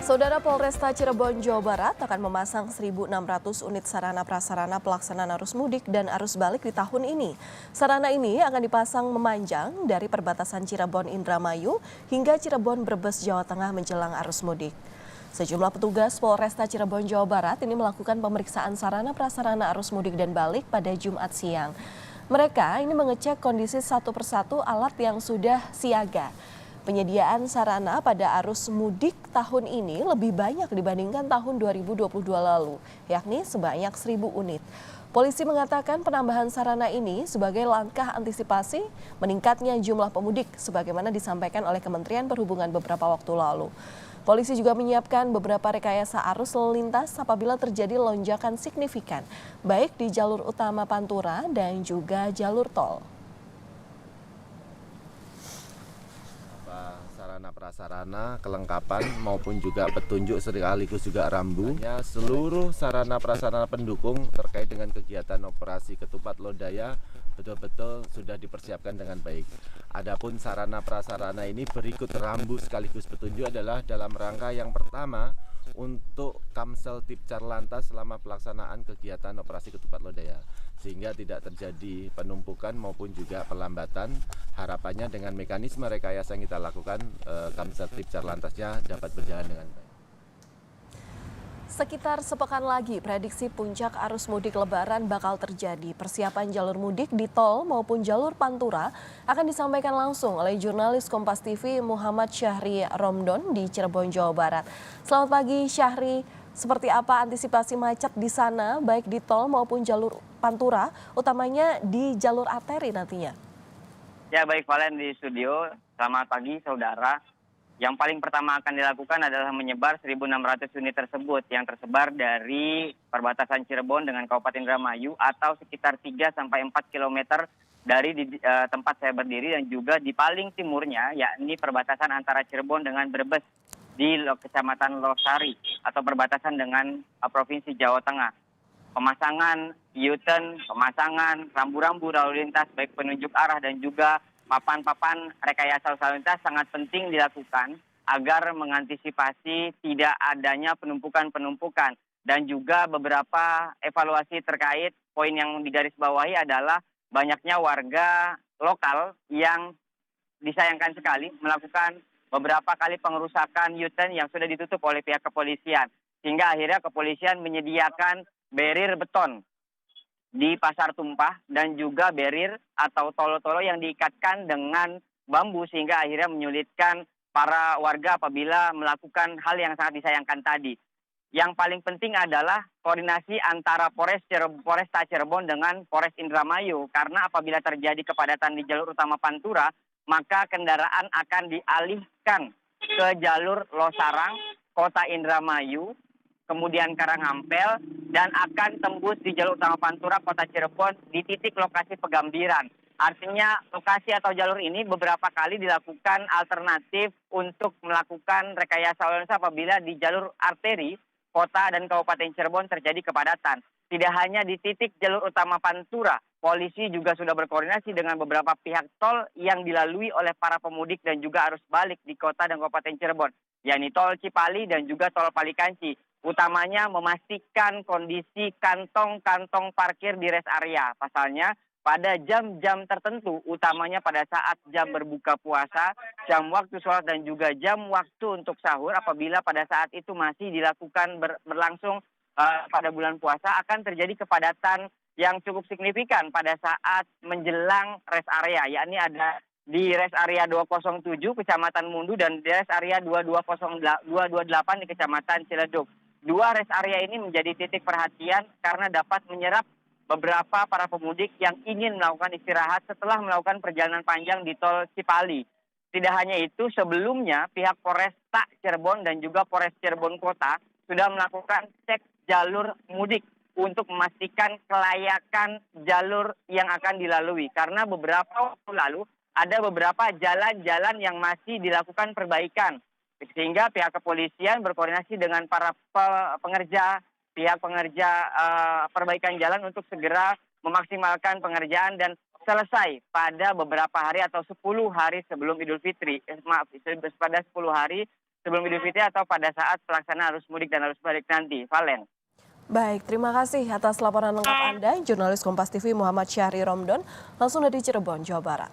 Saudara Polresta Cirebon, Jawa Barat akan memasang 1.600 unit sarana prasarana pelaksanaan arus mudik dan arus balik di tahun ini. Sarana ini akan dipasang memanjang dari perbatasan Cirebon Indramayu hingga Cirebon Brebes, Jawa Tengah menjelang arus mudik. Sejumlah petugas Polresta Cirebon, Jawa Barat ini melakukan pemeriksaan sarana prasarana arus mudik dan balik pada Jumat siang. Mereka ini mengecek kondisi satu persatu alat yang sudah siaga. Penyediaan sarana pada arus mudik tahun ini lebih banyak dibandingkan tahun 2022 lalu, yakni sebanyak 1.000 unit. Polisi mengatakan penambahan sarana ini sebagai langkah antisipasi meningkatnya jumlah pemudik sebagaimana disampaikan oleh Kementerian Perhubungan beberapa waktu lalu. Polisi juga menyiapkan beberapa rekayasa arus lalu lintas apabila terjadi lonjakan signifikan, baik di jalur utama Pantura dan juga jalur tol. Sarana prasarana, kelengkapan maupun juga petunjuk sekaligus juga rambu. Seluruh sarana prasarana pendukung terkait dengan kegiatan operasi Ketupat Lodaya betul-betul sudah dipersiapkan dengan baik. Adapun sarana prasarana ini berikut rambu sekaligus petunjuk adalah dalam rangka yang pertama untuk Kamsel Tipcar Lantas selama pelaksanaan kegiatan operasi Ketupat Lodaya, sehingga tidak terjadi penumpukan maupun juga pelambatan. Harapannya dengan mekanisme rekayasa yang kita lakukan, Kamsel Tipcar Lantasnya dapat berjalan dengan baik. Sekitar sepekan lagi prediksi puncak arus mudik lebaran bakal terjadi. Persiapan jalur mudik di tol maupun jalur Pantura akan disampaikan langsung oleh jurnalis Kompas TV Muhammad Syahri Romdon di Cirebon, Jawa Barat. Selamat pagi Syahri, seperti apa antisipasi macet di sana baik di tol maupun jalur Pantura, utamanya di jalur arteri nantinya? Ya baik Valen di studio, selamat pagi saudara. Yang paling pertama akan dilakukan adalah menyebar 1.600 unit tersebut yang tersebar dari perbatasan Cirebon dengan Kabupaten Indramayu atau sekitar 3-4 km dari tempat saya berdiri dan juga di paling timurnya yakni perbatasan antara Cirebon dengan Brebes di Kecamatan Losari atau perbatasan dengan Provinsi Jawa Tengah. Pemasangan U-turn, pemasangan rambu-rambu lalu lintas baik penunjuk arah dan juga papan-papan rekayasa lalu lintas sangat penting dilakukan agar mengantisipasi tidak adanya penumpukan-penumpukan. Dan juga beberapa evaluasi terkait poin yang digarisbawahi adalah banyaknya warga lokal yang disayangkan sekali melakukan beberapa kali pengerusakan U-turn yang sudah ditutup oleh pihak kepolisian. Sehingga akhirnya kepolisian menyediakan barrier beton di Pasar Tumpah dan juga barrier atau tolo-tolo yang diikatkan dengan bambu sehingga akhirnya menyulitkan para warga apabila melakukan hal yang sangat disayangkan tadi. Yang paling penting adalah koordinasi antara Polresta Cirebon dengan Polres Indramayu karena apabila terjadi kepadatan di jalur utama Pantura maka kendaraan akan dialihkan ke jalur Losarang, Kota Indramayu, kemudian Karangampel, dan akan tembus di jalur utama Pantura Kota Cirebon di titik lokasi Pegambiran. Artinya lokasi atau jalur ini beberapa kali dilakukan alternatif untuk melakukan rekayasa lalu lintas apabila di jalur arteri Kota dan Kabupaten Cirebon terjadi kepadatan. Tidak hanya di titik jalur utama Pantura, polisi juga sudah berkoordinasi dengan beberapa pihak tol yang dilalui oleh para pemudik dan juga arus balik di Kota dan Kabupaten Cirebon, yakni tol Cipali dan juga tol Palikanci. Utamanya memastikan kondisi kantong-kantong parkir di rest area. Pasalnya pada jam-jam tertentu, utamanya pada saat jam berbuka puasa, jam waktu sholat dan juga jam waktu untuk sahur, apabila pada saat itu masih dilakukan berlangsung pada bulan puasa, akan terjadi kepadatan yang cukup signifikan pada saat menjelang rest area, yakni ada di rest area 207 Kecamatan Mundu dan di rest area 228 di Kecamatan Ciledug. Dua rest area ini menjadi titik perhatian karena dapat menyerap beberapa para pemudik yang ingin melakukan istirahat setelah melakukan perjalanan panjang di tol Cipali. Tidak hanya itu, sebelumnya pihak Polresta Cirebon dan juga Polres Cirebon Kota sudah melakukan cek jalur mudik untuk memastikan kelayakan jalur yang akan dilalui. Karena beberapa waktu lalu ada beberapa jalan-jalan yang masih dilakukan perbaikan. Sehingga pihak kepolisian berkoordinasi dengan para pihak pengerja perbaikan jalan untuk segera memaksimalkan pengerjaan dan selesai pada beberapa hari atau 10 hari sebelum Idul Fitri. Pada 10 hari sebelum Idul Fitri atau pada saat pelaksanaan arus mudik dan arus balik nanti. Valen. Baik, terima kasih atas laporan lengkap Anda, jurnalis Kompas TV Muhammad Syahri Romdon, langsung dari Cirebon, Jawa Barat.